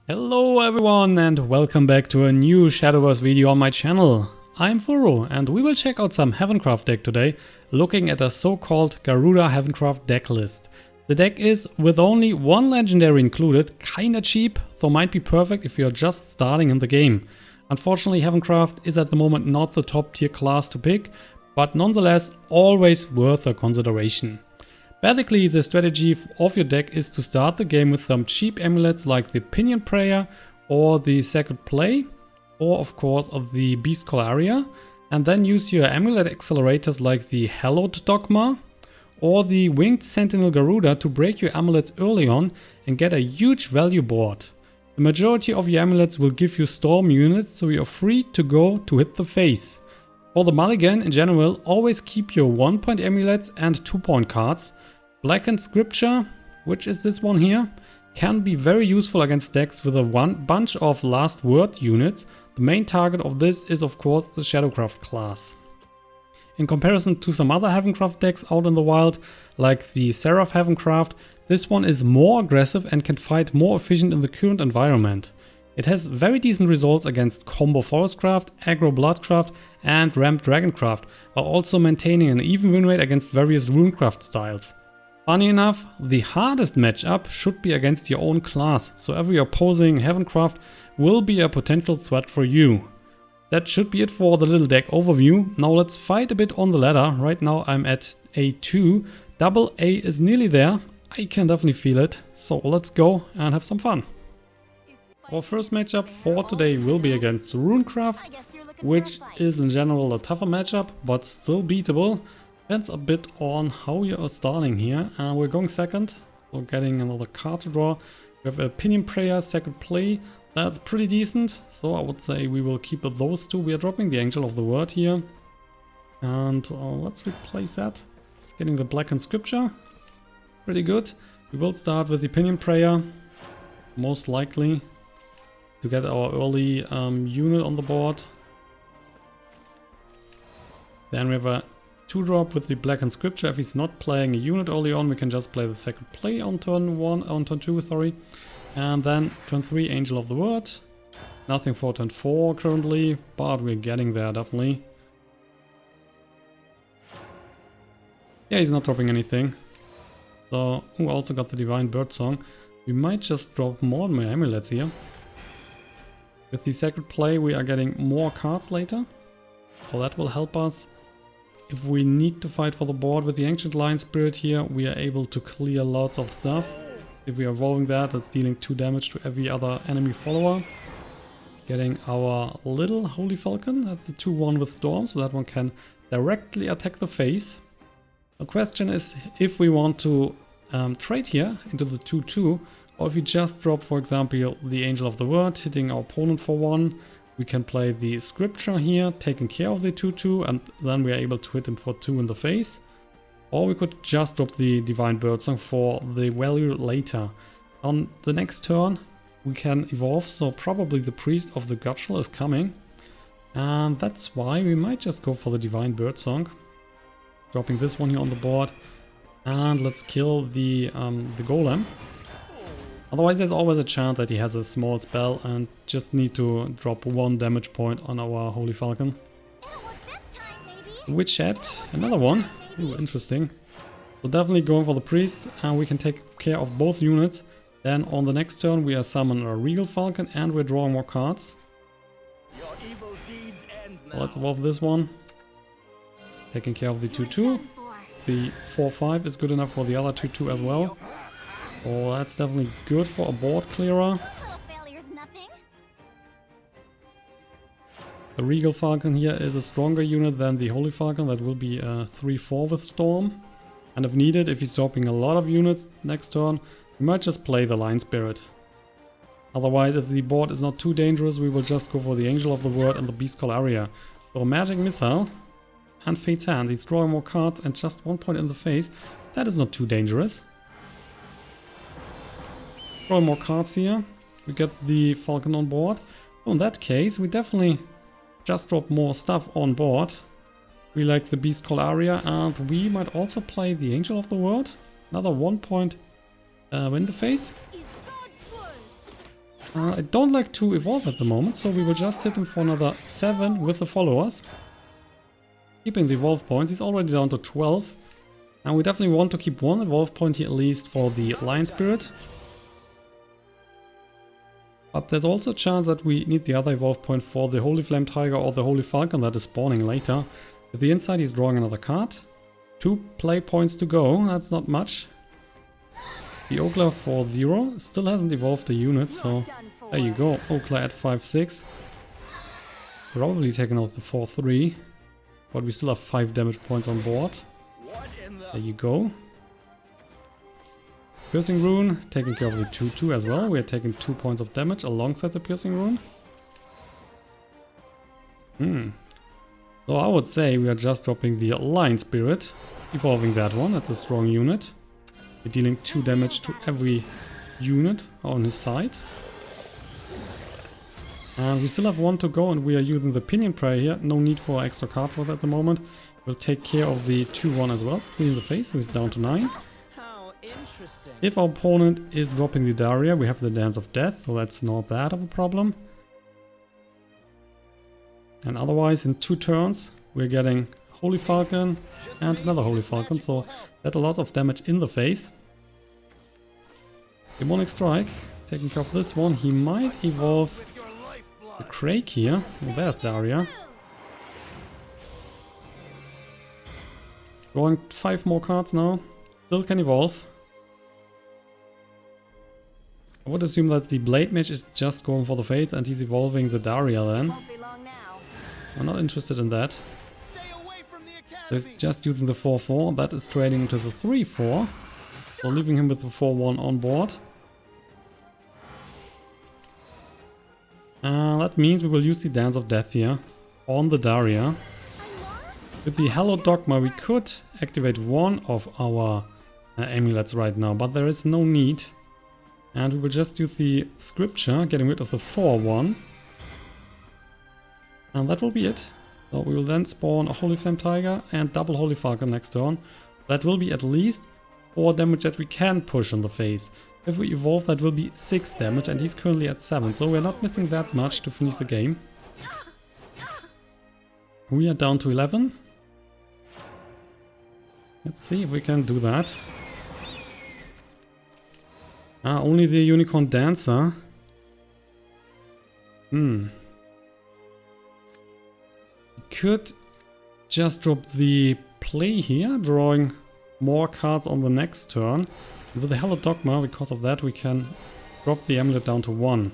Hello everyone and welcome back to a new Shadowverse video on my channel. I'm Furo and we will check out some HAVENCRAFT deck today, looking at a so-called GARUDA HAVENCRAFT deck list. The deck is, with only one legendary included, kinda cheap, though might be perfect if you're just starting in the game. Unfortunately, HAVENCRAFT is at the moment not the top tier class to pick, but nonetheless always worth a consideration. Basically, the strategy of your deck is to start the game with some cheap amulets like the Pinion Prayer or the Sacred Plea, or of course of the Beastcall Aria, and then use your amulet accelerators like the Hallowed Dogma or the Winged Sentinel Garuda to break your amulets early on and get a huge value board. The majority of your amulets will give you storm units, so you're free to go to hit the face. For the mulligan in general, always keep your 1-point amulets and 2-point cards. Blackened Scripture, which is this one here, can be very useful against decks with a bunch of last word units. The main target of this is of course the Shadowcraft class. In comparison to some other HAVENCRAFT decks out in the wild, like the Seraph HAVENCRAFT, this one is more aggressive and can fight more efficient in the current environment. It has very decent results against combo Forestcraft, aggro Bloodcraft and ramped Dragoncraft, while also maintaining an even win rate against various Runecraft styles. Funny enough, the hardest matchup should be against your own class, so every opposing HAVENCRAFT will be a potential threat for you. That should be it for the little deck overview. Now let's fight a bit on the ladder. Right now I'm at A2, double A is nearly there, I can definitely feel it, so let's go and have some fun. Our first matchup for today will be against Runecraft, which is in general a tougher matchup, but still beatable. Depends a bit on how you are starting here. We're going second, so getting another card to draw. We have a Pinion Prayer, Sacred Plea. That's pretty decent, so I would say we will keep those two. We are dropping the Angel of the Word here. And let's replace that. Getting the Blackened Scripture. Pretty good. We will start with the Pinion Prayer, most likely, to get our early unit on the board. Then we have a 2-drop with the Blackened Scripture. If he's not playing a unit early on, we can just play the Sacred Plea on turn 2, sorry. And then turn 3, Angel of the Word. Nothing for turn 4 currently, but we're getting there definitely. Yeah, he's not dropping anything. So, we also got the Divine Birdsong. We might just drop more of my amulets here. With the Sacred Plea, we are getting more cards later, so that will help us. If we need to fight for the board with the Ancient Lion Spirit here, we are able to clear lots of stuff. If we are evolving that, that's dealing 2 damage to every other enemy follower. Getting our little Holy Falcon, that's the 2-1 with Storm, so that one can directly attack the face. The question is if we want to trade here into the 2-2, or if we just drop, for example, the Angel of the Word, hitting our opponent for 1. We can play the Scripture here, taking care of the 2-2, and then we are able to hit him for 2 in the face. Or we could just drop the Divine Birdsong for the value later. On the next turn we can evolve, so probably the Priest of the Cudgel is coming. And that's why we might just go for the Divine Birdsong. Dropping this one here on the board. And let's kill the Golem. Otherwise there's always a chance that he has a small spell and just need to drop 1 damage point on our Holy Falcon. Witch Hat, another one. Ooh, interesting. So definitely going for the Priest, and we can take care of both units. Then on the next turn we are summoning a Regal Falcon and we're drawing more cards. So let's evolve this one. Taking care of the 2-2. The 4-5 is good enough for the other 2-2 as well. Oh, that's definitely good for a board clearer. The Regal Falcon here is a stronger unit than the Holy Falcon. That will be a 3-4 with Storm. And if needed, if he's dropping a lot of units next turn, we might just play the Lion Spirit. Otherwise, if the board is not too dangerous, we will just go for the Angel of the Word and the Beastcall Aria. So a Magic Missile and Fate's Hand. He's drawing more cards and just 1 point in the face. That is not too dangerous. Draw more cards here. We get the Falcon on board. So in that case, we definitely just drop more stuff on board. We like the Beastcall Aria, and we might also play the Angel of the Word. Another 1 point in the face. I don't like to evolve at the moment, so we will just hit him for another 7 with the followers. Keeping the evolve points, he's already down to 12. And we definitely want to keep one evolve point here at least for the Lion Spirit. But there's also a chance that we need the other evolve point for the Holy Flame Tiger or the Holy Falcon that is spawning later. With the inside he's drawing another card. 2 play points to go, that's not much. The Ogla for 0 still hasn't evolved the unit, so there you go. Ogla at 5-6. Probably taking out the 4-3. But we still have 5 damage points on board. There you go. Piercing Rune, taking care of the 2-2 as well. We're taking 2 points of damage alongside the Piercing Rune. So I would say we are just dropping the Lion Spirit, evolving that one. That's a strong unit. We're dealing 2 damage to every unit on his side. And we still have 1 to go, and we are using the Pinion Prayer here. No need for extra card for that at the moment. We'll take care of the 2-1 as well. 3 in the face, so he's down to 9. If our opponent is dropping the Daria, we have the Dance of Death, so that's not that of a problem. And otherwise, in 2 turns, we're getting Holy Falcon and another Holy Falcon, so that's a lot of damage in the face. Demonic Strike, taking care of this one. He might evolve the Crake here. Well, there's Daria. Drawing 5 more cards now. Still can evolve. I would assume that the Blade Mage is just going for the Faith and he's evolving the Daria then. I'm not interested in that. So he's just using the 4-4. That is trading into the 3-4. So leaving him with the 4-1 on board. That means we will use the Dance of Death here on the Daria. With the Hallowed Dogma we could activate one of our amulets right now, but there is no need. And we will just use the Scripture, getting rid of the 4-1. And that will be it. So we will then spawn a Holy Flame Tiger and double Holy Falcon next turn. That will be at least 4 damage that we can push on the face. If we evolve, that will be 6 damage, and he's currently at 7, so we're not missing that much to finish the game. We are down to 11. Let's see if we can do that. Only the Unicorn Dancer. We could just drop the Plea here, drawing more cards on the next turn. With the Hallowed Dogma, because of that, we can drop the amulet down to 1.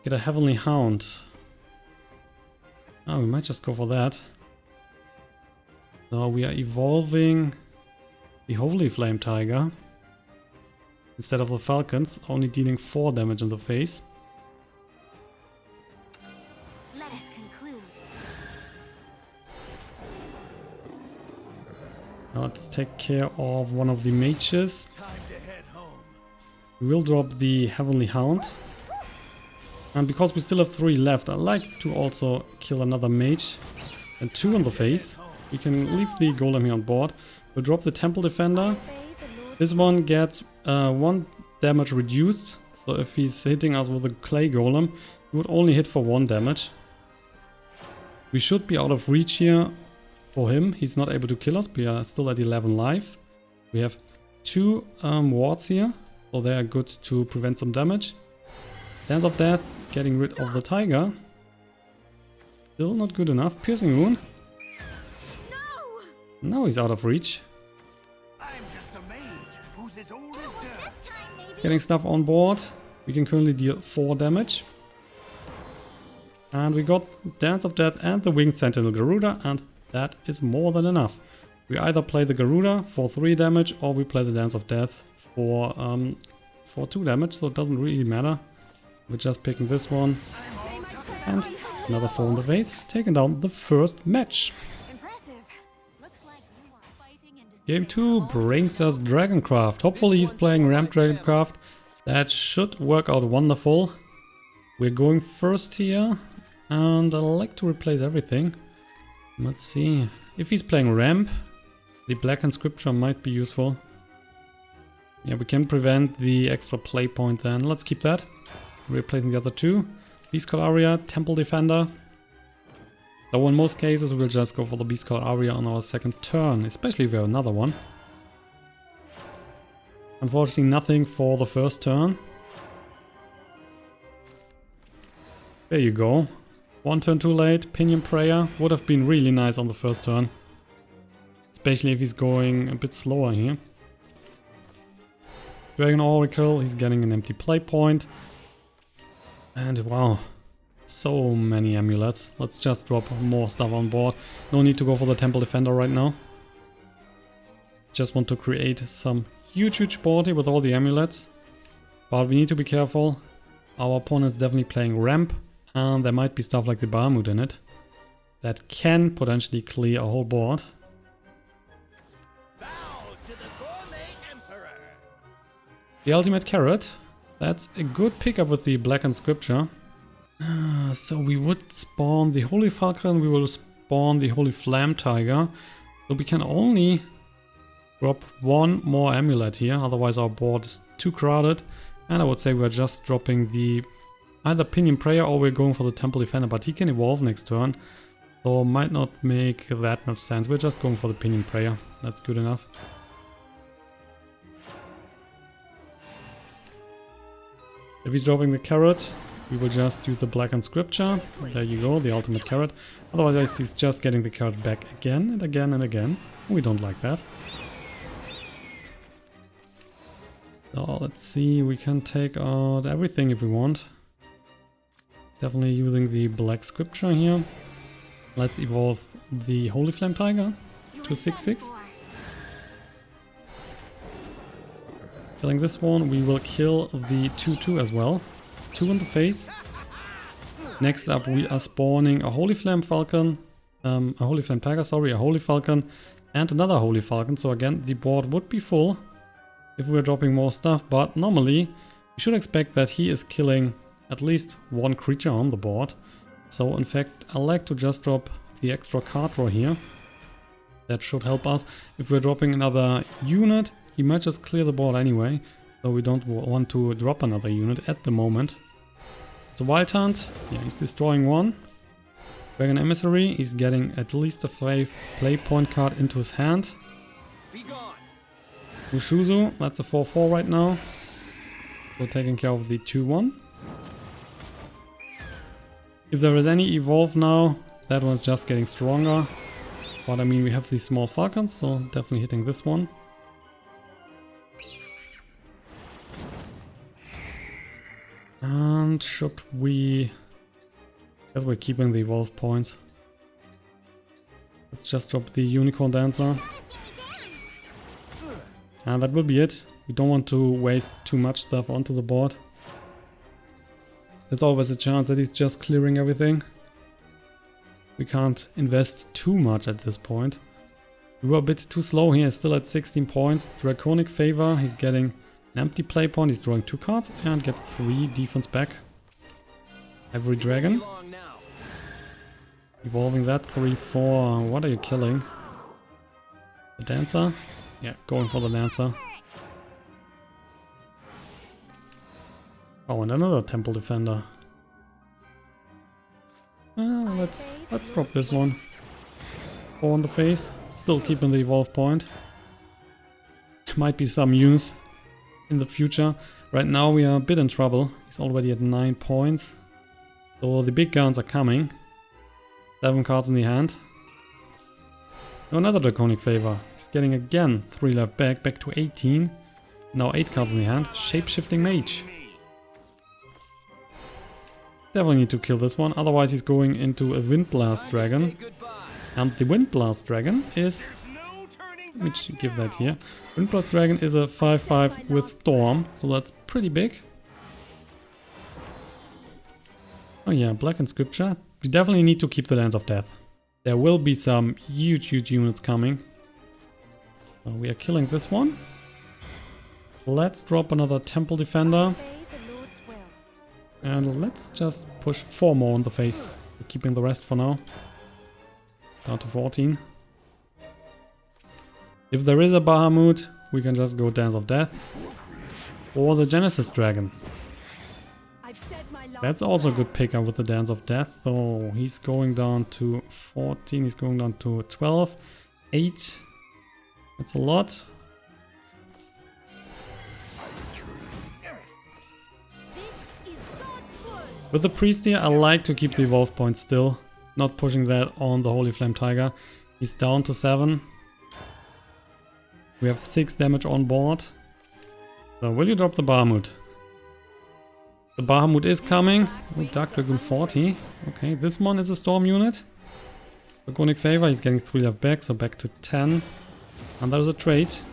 Get a Heavenly Hound. We might just go for that. So we are evolving the Holy Flame Tiger. Instead of the Falcons, only dealing 4 damage in the face. Let us conclude. Now let's take care of one of the mages. We will drop the Heavenly Hound. And because we still have 3 left, I'd like to also kill another mage. And 2 in the face. We can leave the Golem here on board. We'll drop the Temple Defender. This one gets 1 damage reduced. So if he's hitting us with a Clay Golem, he would only hit for 1 damage. We should be out of reach here for him. He's not able to kill us. We are still at 11 life. We have 2 wards here. So they are good to prevent some damage. Dance of Death, getting rid of the Tiger. Still not good enough. Piercing Rune. Now he's out of reach. Getting stuff on board. We can currently deal 4 damage. And we got Dance of Death and the Winged Sentinel Garuda, and that is more than enough. We either play the Garuda for 3 damage or we play the Dance of Death for 2 damage, so it doesn't really matter. We're just picking this one. And another 4 in the face, taking down the first match. Game 2 brings us Dragoncraft. Hopefully he's playing Ramp Dragoncraft. That should work out wonderful. We're going first here. And I like to replace everything. Let's see. If he's playing Ramp, the Blackened Scripture might be useful. Yeah, we can prevent the extra play point then. Let's keep that. replacing the other two. Beastcall Aria, Temple Defender. Though in most cases we'll just go for the Beastcall Aria on our second turn, especially if we have another one. Unfortunately nothing for the first turn. There you go. One turn too late. Pinion Prayer would have been really nice on the first turn. Especially if he's going a bit slower here. Dragon Oracle, he's getting an empty play point. And wow, so many amulets. Let's just drop more stuff on board. No need to go for the Temple Defender right now. Just want to create some huge board here with all the amulets. But we need to be careful. Our opponent's definitely playing ramp. And there might be stuff like the Bahamut in it. That can potentially clear a whole board. The Ultimate Carrot. That's a good pickup with the Blackened Scripture. So we would spawn the Holy Falcon, we will spawn the Holy Flame Tiger. So we can only drop one more amulet here, otherwise our board is too crowded. And I would say we're just dropping the either Pinion Prayer or we're going for the Temple Defender, but he can evolve next turn. So might not make that much sense. We're just going for the Pinion Prayer. That's good enough. If he's dropping the carrot, we will just use the Blackened Scripture. There you go, the Ultimate Carrot. Otherwise he's just getting the carrot back again and again and again. We don't like that. So let's see, we can take out everything if we want. Definitely using the Black Scripture here. Let's evolve the Holy Flame Tiger to 6/6. Killing this one, we will kill the 2/2 as well. 2 in the face. Next up we are spawning a Holy Flame Falcon, a Holy Flame Tiger, sorry, a Holy Falcon and another Holy Falcon. So again, the board would be full if we were dropping more stuff, but normally you should expect that he is killing at least one creature on the board. So in fact, I like to just drop the extra card draw here. That should help us. If we're dropping another unit, he might just clear the board anyway. So we don't want to drop another unit at the moment. The Wild Hunt, yeah, he's destroying one. Dragon Emissary, he's getting at least a 5 play point card into his hand. Ushuzu, that's a 4/4 right now. So taking care of the 2/1. If there is any evolve now, that one's just getting stronger. But I mean, we have these small falcons, so definitely hitting this one. And should we... I guess we're keeping the evolve points. Let's just drop the Unicorn Dancer. And that will be it. We don't want to waste too much stuff onto the board. There's always a chance that he's just clearing everything. We can't invest too much at this point. We were a bit too slow here, still at 16 points. Draconic Favor, he's getting an empty play point, he's drawing 2 cards and gets 3 defense back. Every Dragon. Evolving that 3/4. What are you killing? The Dancer? Yeah, going for the Dancer. Oh, and another Temple Defender. Well, let's drop this one. 4 on the face. Still keeping the evolve point. Might be some use in the future. Right now we are a bit in trouble. He's already at 9 points. So the big guns are coming. 7 cards in the hand. Oh, another Draconic Favor. He's getting again 3 left back to 18. Now 8 cards in the hand. Shape-shifting Mage. Definitely need to kill this one, otherwise he's going into a Wind Blast Dragon. And the Wind Blast Dragon is... Let me give that here. Wind Blast Dragon is a 5/5 with Storm, so that's pretty big. Oh yeah, Blackened Scripture. We definitely need to keep the Lance of Death. There will be some huge units coming. So we are killing this one. Let's drop another Temple Defender. And let's just push 4 more on the face. We're keeping the rest for now. Down to 14. If there is a Bahamut, we can just go Dance of Death. Or the Genesis Dragon. I've said That's also a good pickup with the Dance of Death. So he's going down to 14, he's going down to 12, 8. That's a lot. With the Priest here, I like to keep the Evolve point still. Not pushing that on the Holy Flame Tiger. He's down to 7. We have 6 damage on board. So will you drop the Bahamut? The Bahamut is coming. Oh, Dark Dragoon 40. Okay, this one is a Storm unit. Dragonic Favor, he's getting 3 left back, so back to 10. And there's a trait.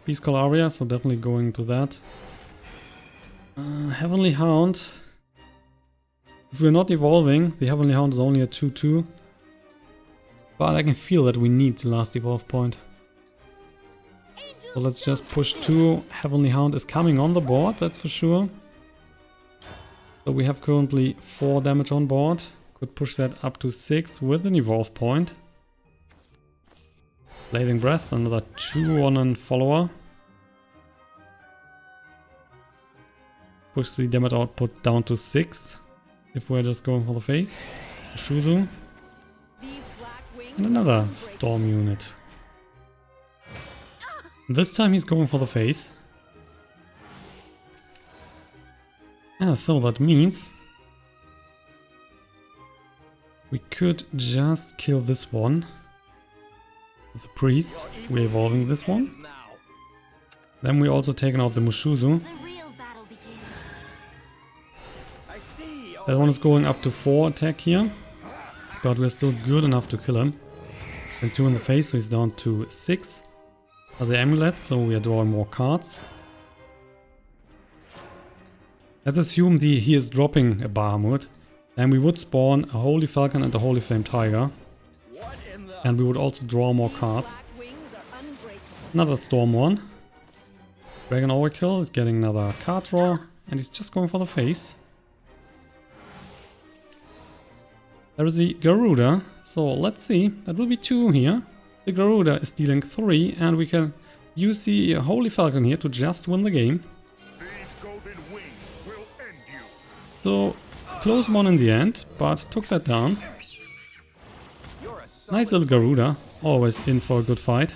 Beastcall Aria, so definitely going to that. Heavenly Hound. If we're not evolving, the Heavenly Hound is only a 2-2. But I can feel that we need the last evolve point. So let's just push 2. Heavenly Hound is coming on the board, that's for sure. So we have currently 4 damage on board. Could push that up to 6 with an evolve point. Blazing Breath, another 2 on a follower. Push the damage output down to 6. If we're just going for the face. Shuzu. And another Storm unit. This time he's going for the face. So that means we could just kill this one. With the Priest, we're evolving this one. Then we're also taking out the Mushuzu. That one is going up to 4 attack here. But we're still good enough to kill him. And 2 in the face, so he's down to 6. The Amulet, so we are drawing more cards. Let's assume he is dropping a Bahamut. And we would spawn a Holy Falcon and a Holy Flame Tiger. And we would also draw more cards. Another Storm one. Dragon Overkill is getting another card draw. And he's just going for the face. There is the Garuda, so let's see, that will be 2 here. The Garuda is dealing 3 and we can use the Holy Falcon here to just win the game. So, close one in the end, but took that down. Nice little Garuda, always in for a good fight.